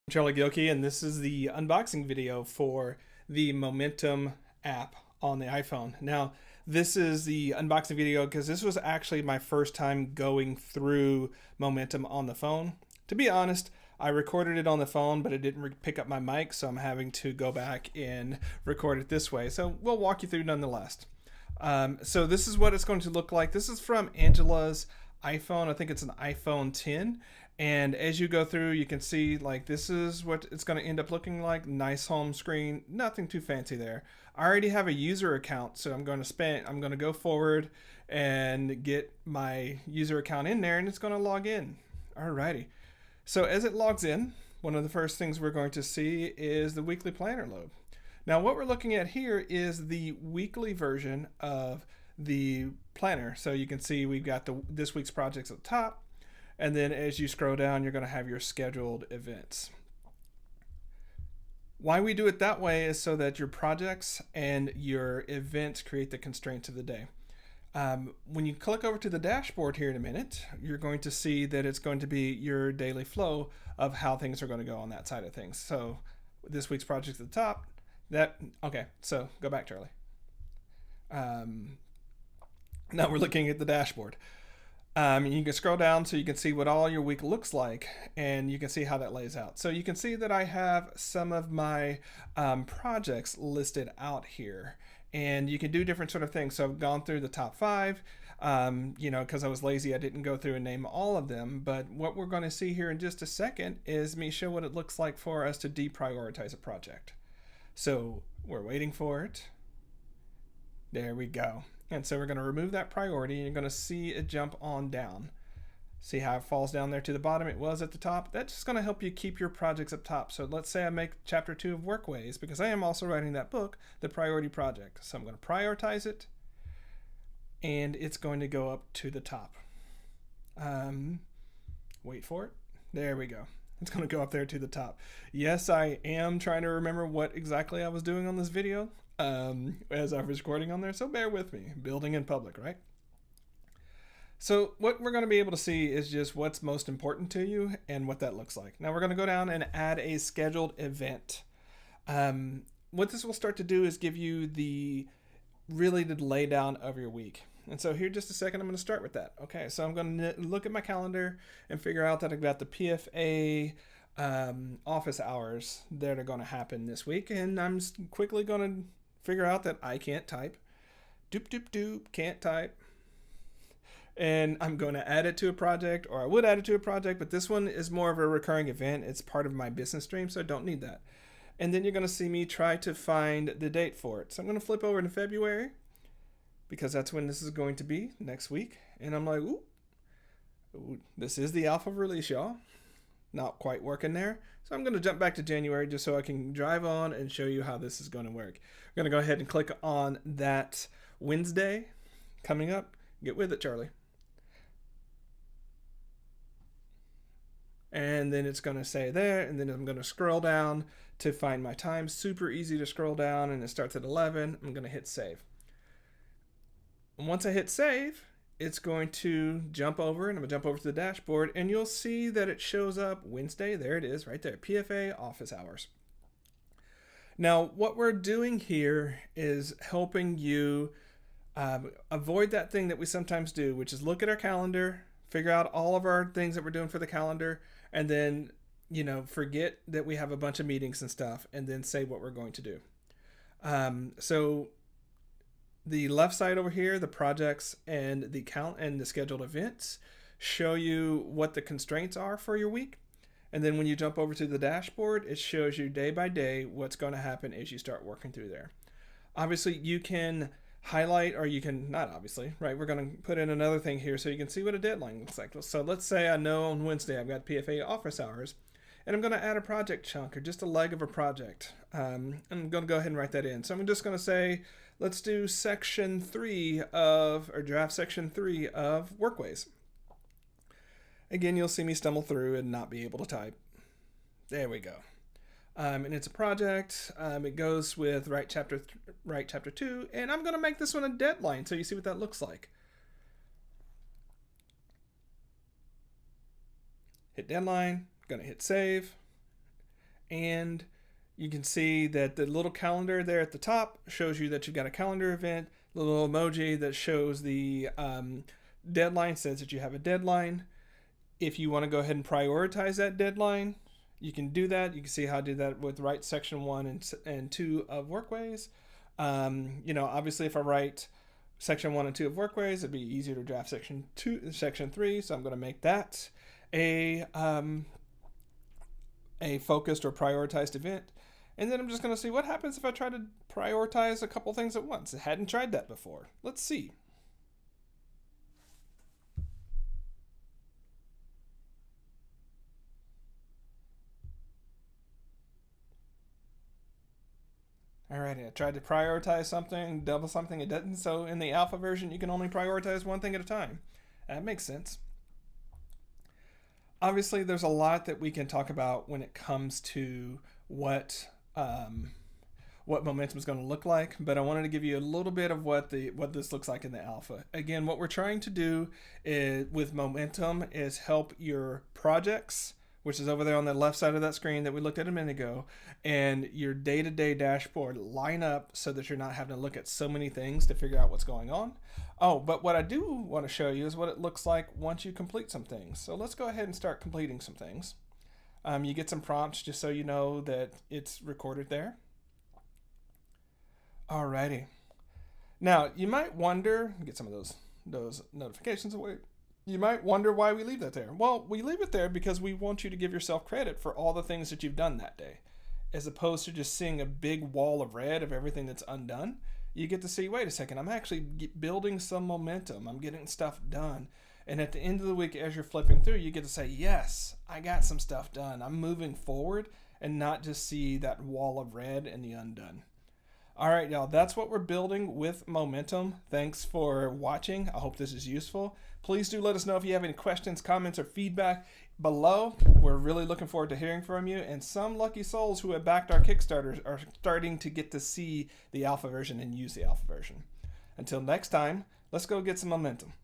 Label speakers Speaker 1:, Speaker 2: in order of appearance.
Speaker 1: Charlie Gilkey, and this is the unboxing video for the Momentum app on the iPhone. Now, this is the unboxing video because this was actually my first time going through Momentum on the phone. To be honest, I recorded it on the phone, but it didn't pick up my mic, so I'm having to go back and record it this way. So we'll walk you through nonetheless. So this is what it's going to look like. This is from Angela's iPhone. I think it's an iPhone 10. And as you go through, you can see like this is what it's going to end up looking like. Nice home screen, nothing too fancy there. I already have a user account, so I'm going to go forward and get my user account in there, and it's going to log in. Alrighty. So as it logs in, one of the first things we're going to see is the weekly planner load. Now what we're looking at here is the weekly version of the planner. So you can see we've got this week's projects at the top. And then as you scroll down, you're going to have your scheduled events. Why we do it that way is so that your projects and your events create the constraints of the day. When you click over to the dashboard here in a minute, you're going to see that it's going to be your daily flow of how things are going to go on that side of things. So this week's project at the top, okay, so go back, Charlie. Now we're looking at the dashboard. You can scroll down so you can see what all your week looks like, and you can see how that lays out. So you can see that I have some of my projects listed out here, and you can do different sort of things. So I've gone through the top 5, because I was lazy, I didn't go through and name all of them. But what we're going to see here in just a second is me show what it looks like for us to deprioritize a project. So we're waiting for it. There we go. And so we're going to remove that priority, and you're going to see it jump on down. See how it falls down there to the bottom? It was at the top. That's just going to help you keep your projects up top. So let's say I make chapter 2 of Workways, because I am also writing that book, the priority project. So I'm going to prioritize it, and it's going to go up to the top. Wait for it. There we go. It's going to go up there to the top. Yes, I am trying to remember what exactly I was doing on this video as I was recording on there, so bear with me. Building in public, right? So what we're going to be able to see is just what's most important to you and what that looks like. Now we're going to go down and add a scheduled event. What this will start to do is give you the laydown of your week. And so here just a second, I'm going to start with that. Okay, so I'm going to look at my calendar and figure out that I've got the PFA office hours that are going to happen this week, and I'm quickly going to figure out that I can't type. Can't type. And I'm going to add it to a project, or I would add it to a project, but this one is more of a recurring event. It's part of my business stream, so I don't need that. And then you're going to see me try to find the date for it. So I'm going to flip over to February, because that's when this is going to be, next week. And I'm like, ooh, this is the alpha release, y'all. Not quite working there. So I'm going to jump back to January just so I can drive on and show you how this is going to work. I'm going to go ahead and click on that Wednesday coming up. Get with it, Charlie. And then it's going to say there, and then I'm going to scroll down to find my time. Super easy to scroll down, and it starts at 11. I'm going to hit save. And once I hit save, it's going to jump over, and I'm going to jump over to the dashboard, and you'll see that it shows up Wednesday. There it is right there, PFA office hours. Now, what we're doing here is helping you avoid that thing that we sometimes do, which is look at our calendar, figure out all of our things that we're doing for the calendar, and then, forget that we have a bunch of meetings and stuff, and then say what we're going to do. So the left side over here, the projects and the count and the scheduled events show you what the constraints are for your week. And then when you jump over to the dashboard, it shows you day by day what's going to happen as you start working through there. Obviously, you can highlight, or you can not, obviously, right? We're going to put in another thing here so you can see what a deadline looks like. So let's say I know on Wednesday I've got PFA office hours, and I'm going to add a project chunk, or just a leg of a project. I'm going to go ahead and write that in. So I'm just going to say, let's do section 3 of, or draft section 3 of Workways. Again, you'll see me stumble through and not be able to type. There we go. And it's a project. It goes with write chapter 2, and I'm going to make this one a deadline so you see what that looks like. Hit deadline, going to hit save. and you can see that the little calendar there at the top shows you that you've got a calendar event. The little emoji that shows the deadline says that you have a deadline. If you want to go ahead and prioritize that deadline, you can do that. You can see how to do that with write section 1 and 2 of Workways. Obviously, if I write section 1 and 2 of Workways, it'd be easier to draft section 3. So I'm going to make that a focused or prioritized event. And then I'm just going to see what happens if I try to prioritize a couple things at once. I hadn't tried that before. Let's see. Alrighty, I tried to prioritize something, double something, it doesn't. So in the alpha version, you can only prioritize one thing at a time. That makes sense. Obviously, there's a lot that we can talk about when it comes to what momentum is going to look like, but I wanted to give you a little bit of what this looks like in the alpha. Again, what we're trying to do with momentum is help your projects, which is over there on the left side of that screen that we looked at a minute ago, and your day-to-day dashboard line up so that you're not having to look at so many things to figure out what's going on. Oh, but what I do want to show you is what it looks like once you complete some things. So let's go ahead and start completing some things. You get some prompts just so you know that it's recorded there. Alrighty. Now, you might wonder, get some of those notifications away. You might wonder why we leave that there. Well, we leave it there because we want you to give yourself credit for all the things that you've done that day. As opposed to just seeing a big wall of red of everything that's undone, you get to see, wait a second, I'm actually building some momentum. I'm getting stuff done. And at the end of the week, as you're flipping through, you get to say, yes, I got some stuff done. I'm moving forward and not just see that wall of red and the undone. All right, y'all, that's what we're building with momentum. Thanks for watching. I hope this is useful. Please do let us know if you have any questions, comments, or feedback below. We're really looking forward to hearing from you. And some lucky souls who have backed our Kickstarters are starting to get to see the alpha version and use the alpha version. Until next time, let's go get some momentum.